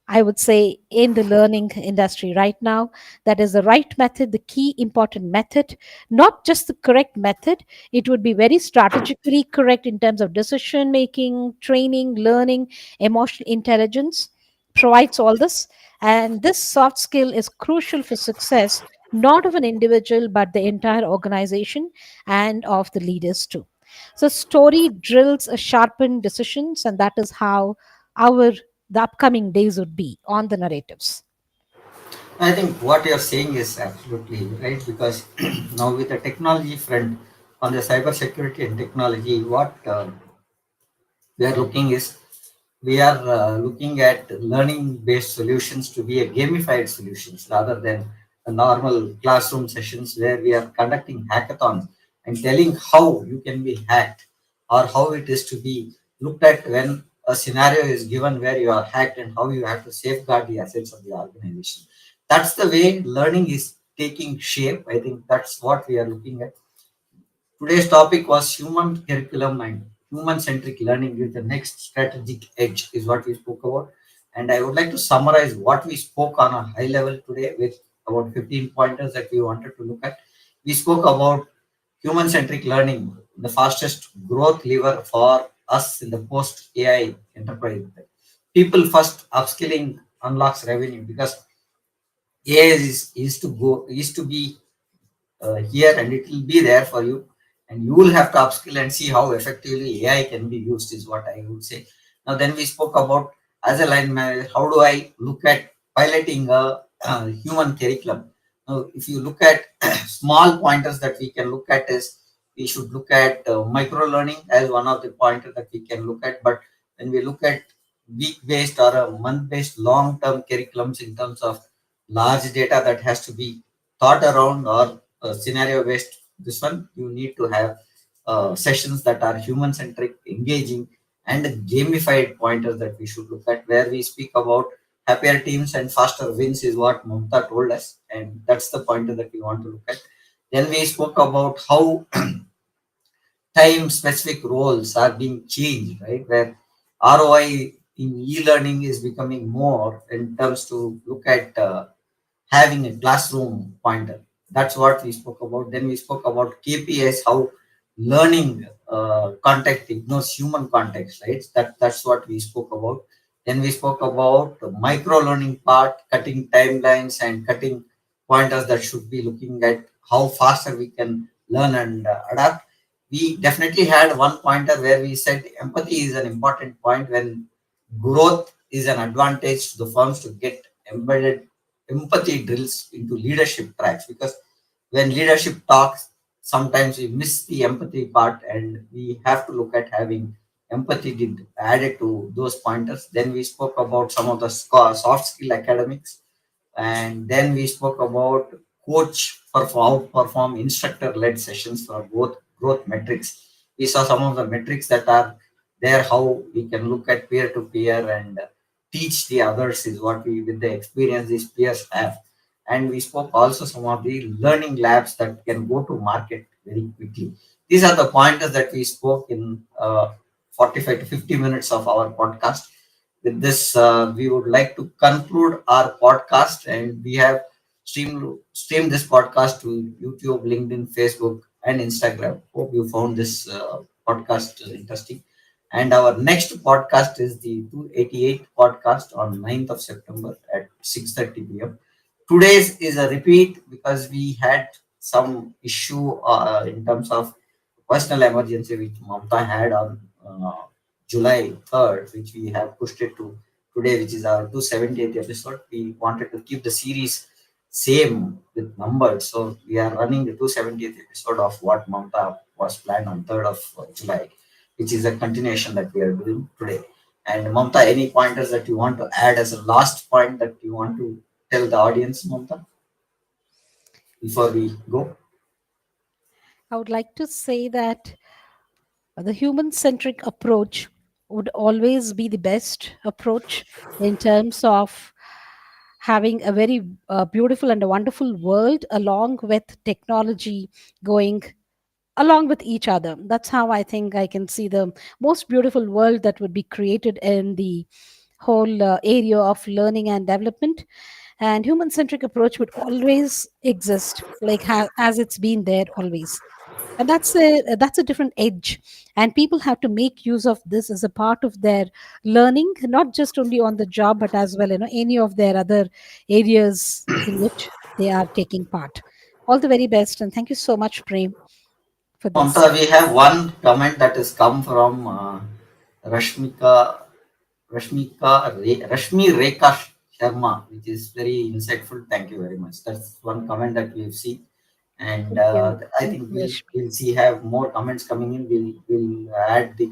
I would say, in the learning industry right now. That is the right method, the key important method, not just the correct method. It would be very strategically correct in terms of decision making, training, learning, emotional intelligence provides all this. And this soft skill is crucial for success, not of an individual, but the entire organization and of the leaders too. So story drills sharpen decisions, and that is how our the upcoming days would be on the narratives. I think what you're saying is absolutely right, because now with the technology front on the cybersecurity and technology, what we are looking is we are looking at learning based solutions to be a gamified solutions rather than a normal classroom sessions where we are conducting hackathons and telling how you can be hacked or how it is to be looked at when a scenario is given where you are hacked and how you have to safeguard the assets of the organization. That's the way learning is taking shape. I think that's what we are looking at. Today's topic was human curriculum and human-centric learning with the next strategic edge is what we spoke about. And I would like to summarize what we spoke on a high level today with about 15 pointers that we wanted to look at. We spoke about human-centric learning, the fastest growth lever for us in the post-AI enterprise. People first upskilling unlocks revenue because AI is to be here and it will be there for you, and you will have to upskill and see how effectively AI can be used is what I would say. Now then we spoke about as a line manager, how do I look at piloting a human curriculum? Now if you look at small pointers that we can look at is we should look at micro learning as one of the pointers that we can look at, but when we look at week based or a month based long term curriculums in terms of large data that has to be thought around or scenario based, this one you need to have sessions that are human centric, engaging, and gamified pointers that we should look at, where we speak about happier teams and faster wins is what Mumta told us, and that's the pointer that we want to look at. Then we spoke about how time specific roles are being changed, right, where ROI in e-learning is becoming more in terms to look at having a classroom pointer. That's what we spoke about. Then we spoke about KPIs, how learning context ignores human context, right? That's what we spoke about. Then we spoke about the micro learning part, cutting timelines and cutting pointers that should be looking at how faster we can learn and adapt. We definitely had one pointer where we said empathy is an important point when growth is an advantage to the firms to get embedded empathy drills into leadership tracks, because when leadership talks, sometimes we miss the empathy part, and we have to look at having empathy did added to those pointers. Then we spoke about some of the soft skill academics, and then we spoke about coach perform instructor led sessions for both growth metrics. We saw some of the metrics that are there, how we can look at peer to peer and teach the others is what we, with the experience these peers have. And we spoke also some of the learning labs that can go to market very quickly. These are the pointers that we spoke in 45 to 50 minutes of our podcast. With this, we would like to conclude our podcast, and we have streamed this podcast to YouTube, LinkedIn, Facebook, and Instagram. Hope you found this podcast interesting. And our next podcast is the 288th podcast on 9th of September at 6:30 p.m. Today's is a repeat because we had some issue in terms of personal emergency which Mamta had on July 3rd, which we have pushed it to today, which is our 270th episode. We wanted to keep the series same with numbers. So we are running the 270th episode of what Mamta was planned on 3rd of July, which is a continuation that we are doing today. And Mamta, any pointers that you want to add as a last point that you want to tell the audience, Mamta, before we go? I would like to say that the human centric approach would always be the best approach in terms of having a very beautiful and a wonderful world along with technology going along with each other. That's how I think I can see the most beautiful world that would be created in the whole area of learning and development. And human centric approach would always exist like as it's been there always, and that's a different edge, and people have to make use of this as a part of their learning, not just only on the job but as well any of their other areas in which they are taking part. All the very best, and thank you so much, Prem, for this. Mamta, we have one comment that has come from Rashmika Rashmi Rekha Sharma, which is very insightful. Thank you very much. That's one comment that we've seen, and Thank you. I Thank think you, Rashmi. we'll see have more comments coming in. We'll add the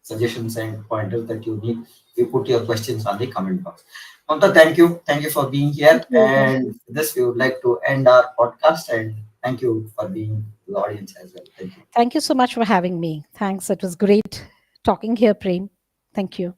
suggestions and pointers that you need. You put your questions on the comment box. Mamta, thank you for being Thank here. you. And with this, we would like to end our podcast. And thank you for being to the audience as well. Thank you. Thank you so much for having me. Thanks. It was great talking here, Prem. Thank you.